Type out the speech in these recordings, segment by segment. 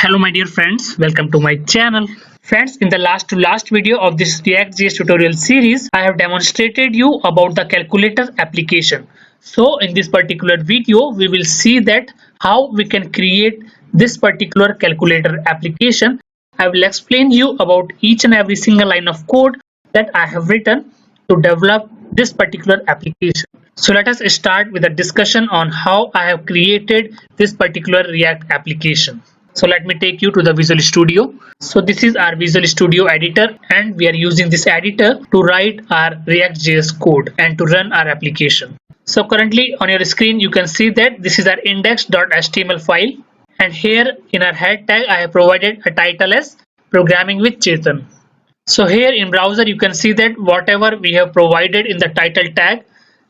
Hello my dear friends, welcome to my channel. Friends, in the last video of this React.js tutorial series, I have demonstrated you about the calculator application. So in this particular video, we will see that how we can create this particular calculator application. I will explain you about each and every single line of code that I have written to develop this particular application. So let us start with a discussion on how I have created this particular React application. So let me take you to the Visual Studio. So this is our Visual Studio editor and we are using this editor to write our React.js code and to run our application. So currently on your screen you can see that this is our index.html file, and here in our head tag I have provided a title as Programming with Chetan. So here in browser you can see that whatever we have provided in the title tag,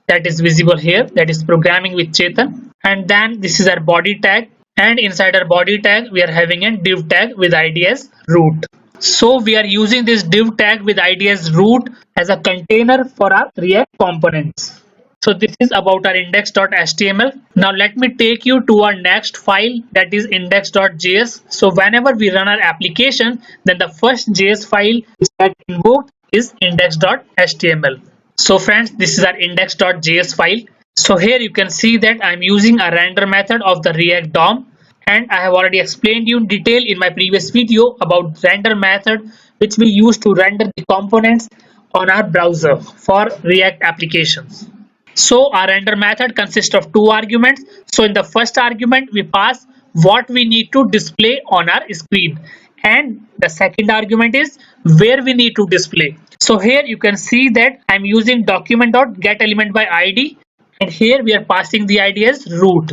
that is visible here, that is Programming with Chetan, and then this is our body tag, and inside our body tag we are having a div tag with id as root. So we are using this div tag with id as root as a container for our React components. So this is about our index.html. Now let me take you to our next file, that is index.js. So whenever we run our application, then the first JS file that invoked is index.html. So friends, this is our index.js file. So here you can see that I'm using a render method of the React DOM, and I have already explained you in detail in my previous video about render method, which we use to render the components on our browser for React applications. So our render method consists of two arguments. So in the first argument we pass what we need to display on our screen, and the second argument is where we need to display. So here you can see that I'm using document.getElementById, and here we are passing the id as root.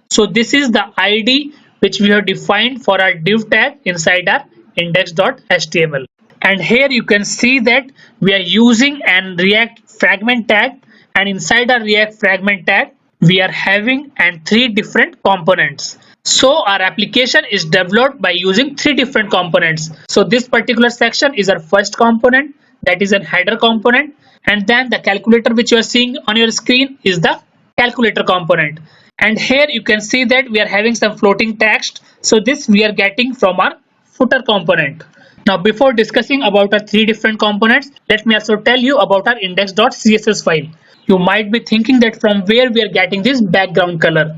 So this is the id which we have defined for our div tag inside our index.html. And here you can see that we are using an React fragment tag, and inside our React fragment tag we are having three different components. So our application is developed by using three different components. So this particular section is our first component, that is a header component, and then the calculator which you are seeing on your screen is the calculator component. And here you can see that we are having some floating text. So this we are getting from our footer component. Now before discussing about our three different components, let me also tell you about our index.css file. You might be thinking that from where we are getting this background color.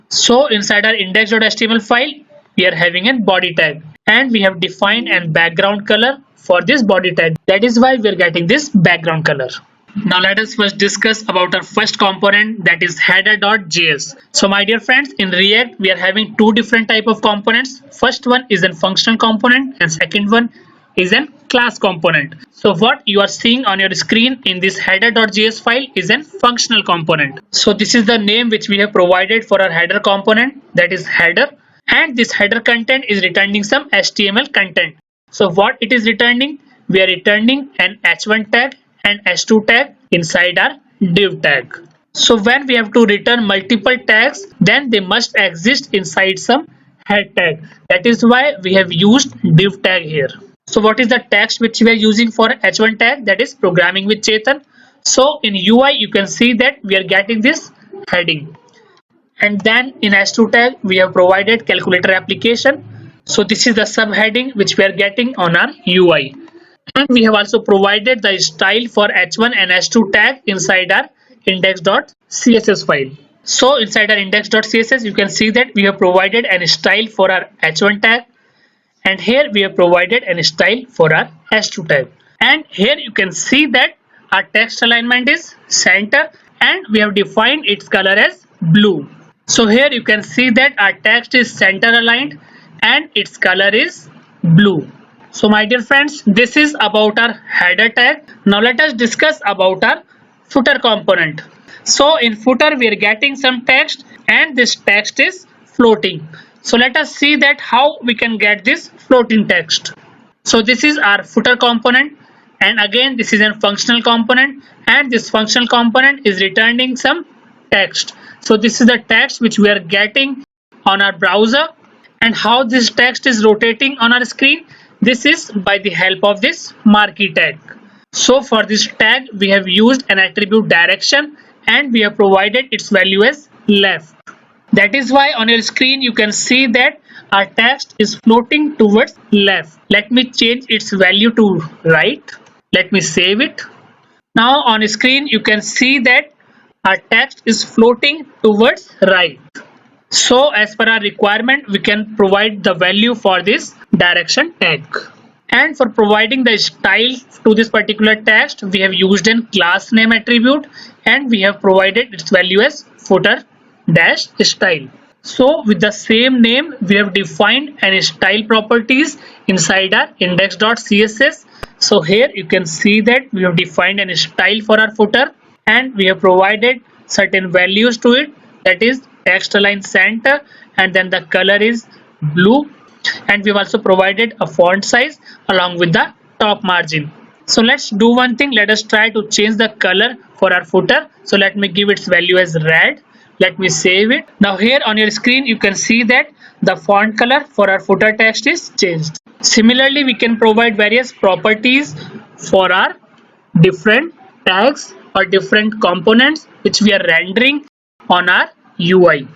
So inside our index.html file we are having a body tag, and we have defined a background color for this body tag. That is why we are getting this background color. Now let us first discuss about our first component, that is header.js. So my dear friends, in React we are having two different type of components. First one is a functional component and second one is a class component. So what you are seeing on your screen in this header.js file is a functional component. So this is the name which we have provided for our header component, that is header, and this header content is returning some HTML content. So what it is returning? We are returning an h1 tag and h2 tag inside our div tag. So when we have to return multiple tags, then they must exist inside some head tag. That is why we have used div tag here. So what is the text which we are using for h1 tag? That is Programming with Chetan. So in UI you can see that we are getting this heading, and then in h2 tag we have provided calculator application. So this is the subheading which we are getting on our UI, and we have also provided the style for h1 and h2 tag inside our index.css file. So inside our index.css you can see that we have provided a style for our h1 tag, and here we have provided a style for our h2 tag, and here you can see that our text alignment is center and we have defined its color as blue. So here you can see that our text is center aligned and its color is blue. So my dear friends, this is about our header tag. Now let us discuss about our footer component. So in footer we are getting some text, and this text is floating. So let us see that how we can get this floating text. So this is our footer component, and again this is a functional component, and this functional component is returning some text. So this is the text which we are getting on our browser, and how this text is rotating on our screen, this is by the help of this marquee tag. So for this tag we have used an attribute direction, and we have provided its value as left. That is why on your screen you can see that our text is floating towards left. Let me change its value to right. Let me save it. Now on screen you can see that our text is floating towards right. So as per our requirement, we can provide the value for this direction tag. And for providing the style to this particular text, we have used an class name attribute and we have provided its value as footer dash style. So with the same name, we have defined an style properties inside our index.css. So here you can see that we have defined an style for our footer and we have provided certain values to it, that is text align center, and then the color is blue, and we've also provided a font size along with the top margin. So let's do one thing. Let us try to change the color for our footer. So let me give its value as red. Let me save it. Now here on your screen you can see that the font color for our footer text is changed. Similarly, we can provide various properties for our different tags or different components which we are rendering on our UI.